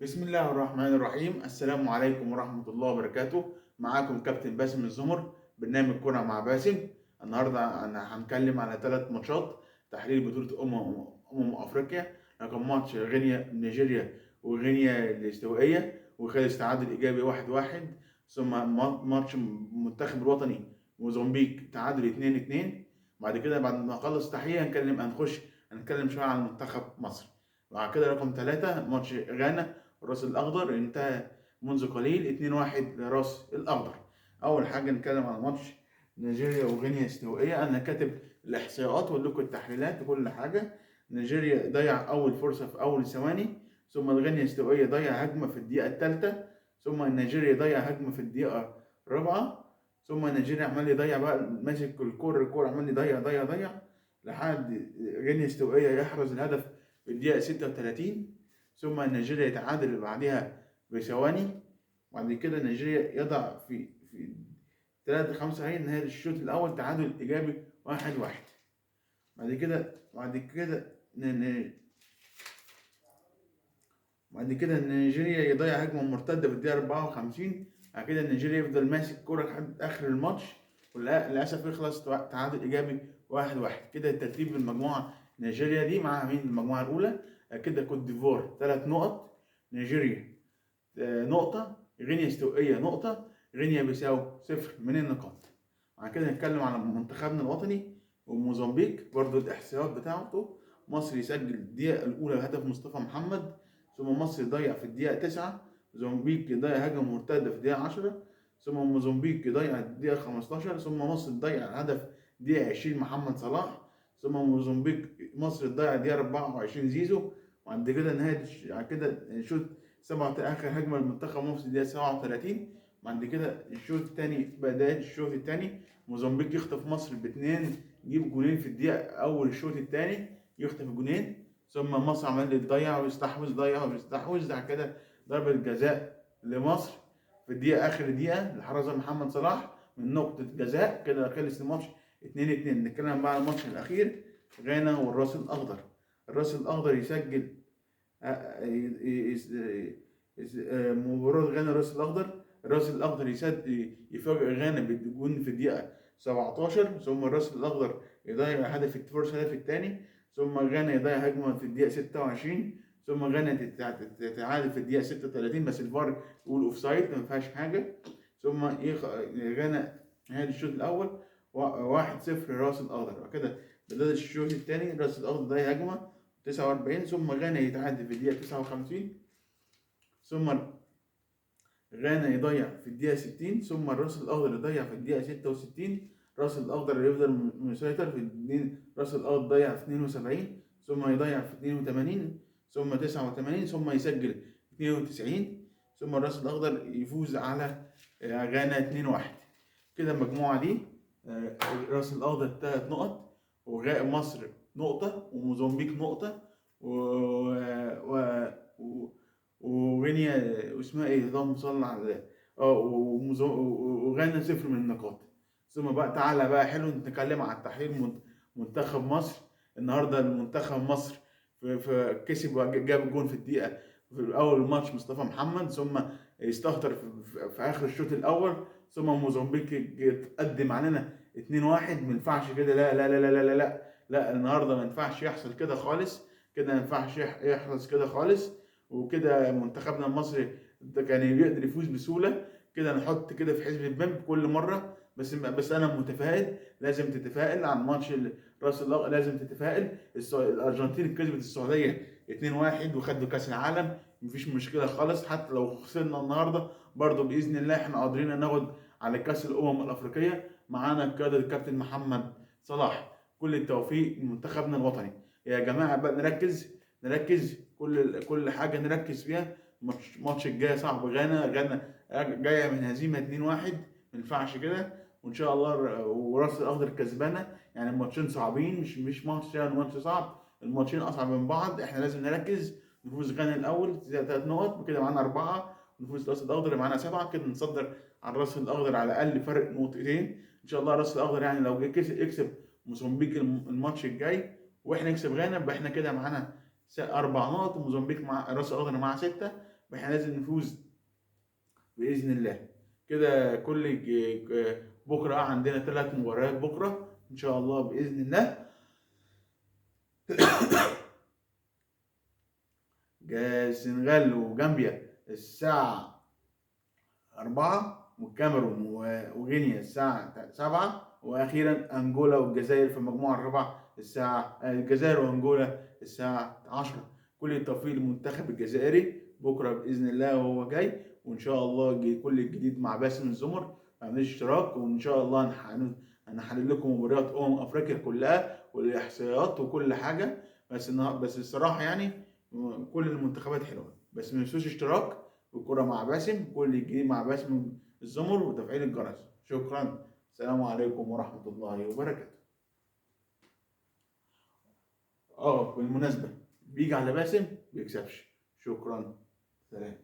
بسم الله الرحمن الرحيم. السلام عليكم ورحمة الله وبركاته. معاكم كابتن باسم الزمر، برنامج كرة مع باسم. النهاردة أنا هنتكلم على 3 ماتشات تحليل بطولة أفريقيا. رقم ماتش غينيا نيجيريا وغينيا الاستوائية، وخلص تعادل إيجابي 1-1. ثم ماتش المنتخب الوطني موزمبيق تعادل 2-2. بعد كده بعد ما نخلص تحليل هنتكلم شوية عن منتخب مصر. بعد كده رقم 3 ماتش غانا الراس الاخضر انتهى منذ قليل 2-1 لراس الاخضر. اول حاجه نتكلم عن ماتش نيجيريا وغينيا الاستوائيه. انا كاتب الاحصائيات واقول لكم التحليلات وكل حاجه. نيجيريا ضيع اول فرصه في اول ثواني، ثم غينيا الاستوائيه ضيع هجمه في الدقيقه الثالثه، ثم نيجيريا ضيع هجمه في الدقيقه الرابعه، ثم نيجيريا عمال يضيع بقى، ماسك الكوره عمال يضيع لحد غينيا الاستوائيه يحرز الهدف في الدقيقه 36. ثم نيجيريا يتعادل بعدها بثواني. بعد كده نيجيريا يضع في 3-5 هي نهاية الشوط الأول تعادل إيجابي 1-1. بعد كده بعد كده نيجيريا يضيع هجمة مرتدة في الدقيقة 54. بعد كده نيجيريا يفضل ماسك الكورة لحد آخر الماتش، وللأسف يخلص تعادل إيجابي 1-1. كده ترتيب المجموعة. نيجيريا دي معاها مين المجموعة الأولى؟ كده كوت ديفوار 3 نقط، نيجيريا نقطة، غينيا استوائية نقطة، غينيا بيساو 0 من النقاط. بعد كده نتكلم على منتخبنا الوطني وموزمبيق. برضو الإحصائيات بتاعته: مصر يسجل الدقيقة الأولى هدف مصطفى محمد، ثم مصر يضيع في الدقيقة 9، موزمبيق يضيع هجمة مرتدة في الدقيقة 10، ثم موزمبيق يضيع الدقيقة 15، ثم مصر تضيع هدف دقيقة 20 محمد صلاح، ثم مصر تضيع الدقيقة 24 زيزو. وبعد كده بعد كده نشوط آخر هجمة للمنتخب مصر الدقيقة 37. بعد كده الشوط الثاني، بداية الشوط الثاني موزمبيق يخطف مصر باتنين، يجيب جولين في الدقيقة أول الشوط الثاني، يخطف جولين. ثم مصر عمال يضيع ويستحوذ، بعد كده ضربة جزاء لمصر في الدقيقة آخر دقيقة اللي حرزها محمد صلاح من نقطة جزاء. كده خلص الماتش 2-2. نتكلم بقى عن الماتش الأخير، غانا والراس الأخضر. الراس الأخضر يسجل مباراة غانا الراس الأخضر يفاجئ غانا بالجون في الدقيقة 17، ثم الراس الأخضر يضيع فرصة الهدف الثاني، ثم غانا يضيع هجمة في الدقيقة 26، ثم غانا تتعادل في الدقيقة 36 بس الفار يقول أوفسايد ما فيهاش حاجة. ثم غانا نهاية الشوط الأول 1-0 لراس الأخضر. بعد كده بداية الشوط الثاني راس الأخضر ضيع هجمة 49، ثم غانا يتعادل في الدقيقة 59، ثم غانا يضيع في الدقيقة 60، ثم الراس الأخضر يضيع في الدقيقة 66. راس الأخضر يفضل مسيطر في راس الأخضر ضيع في 72، ثم يضيع في 82، ثم 89، ثم يسجل 92، ثم الراس الأخضر يفوز على غانا 2-1. كده المجموعة دي راس الأخضر 3 نقط، ومصر نقطة، وموزمبيق نقطة، وغينيا واسمها ايه، اللهم صل على وغانا 0 من النقاط. ثم بقى تعالى بقى حلو نتكلم عن تحليل منتخب مصر. النهارده المنتخب مصر كسب وجاب الجون في الدقيقة في أول الماتش مصطفى محمد، ثم استهتر في آخر الشوط الأول، ثم موزمبيق تقدم علينا 2-1. ما ينفعش كده، لا لا لا لا لا لا لا, لا. النهارده ما ينفعش يحصل كده خالص، كده ما ينفعش يحصل كده خالص. وكده منتخبنا المصري كان يقدر يفوز بسهوله. كده نحط كده في حزب البنك كل مره، بس انا متفائل. لازم تتفائل عن ماتش راس الأخضر، لازم تتفائل. الارجنتين كسبت السعوديه 2-1 وخدوا كاس العالم، مفيش مشكله خالص. حتى لو خسرنا النهارده برضو باذن الله احنا قادرين ناخد على كاس الامم الافريقيه. معانا قياده الكابتن محمد صلاح. كل التوفيق لمنتخبنا الوطني. يا جماعه بقى نركز كل حاجه نركز فيها. الماتش الجاي صعب. غانا جايه من هزيمه 2-1، ما ينفعش كده. وان شاء الله وراس الاخضر كسبانه. يعني الماتشين صعبين، مش ماتش يعني ماتش صعب، الماتشين اصعب من بعض. احنا لازم نركز. نفوز غانا الاول 3 نقط كده معانا 4، ونفوز راس الاخضر معانا 7، كده نتصدر على الراس الاخضر على الاقل فرق نقطتين. ان شاء الله راس الاخضر يعني لو يكسب موزمبيق الماتش الجاي، واحنا نكسب غانا، يبقى احنا كده معانا 4 نقط، وموزمبيق مع راس الاخضر معاها 6. واحنا لازم نفوز باذن الله. كده بكره عندنا 3 مباريات بكره ان شاء الله باذن الله. السنغال وجامبيا الساعه 4، والكاميرون وغينيا الساعه 7، واخيرا انجولا والجزائر في المجموعه الرابعه الجزائر وانجولا الساعه 10. كل التوفيق للمنتخب الجزائري بكره باذن الله وهو جاي، وان شاء الله كل الجديد مع باسم الزمر عامل اشتراك، وان شاء الله هنحلل لكم مباريات افريقيا كلها والاحصائيات وكل حاجه. بس الصراحه يعني كل المنتخبات حلوه، بس ما تنسوش اشتراك والكرة مع باسم، كل الجديد مع باسم الزمر وتفعيل الجرس. شكرا، السلام عليكم ورحمة الله وبركاته. بالمناسبة بيجي على باسم بيكسبش. شكرا، سلام.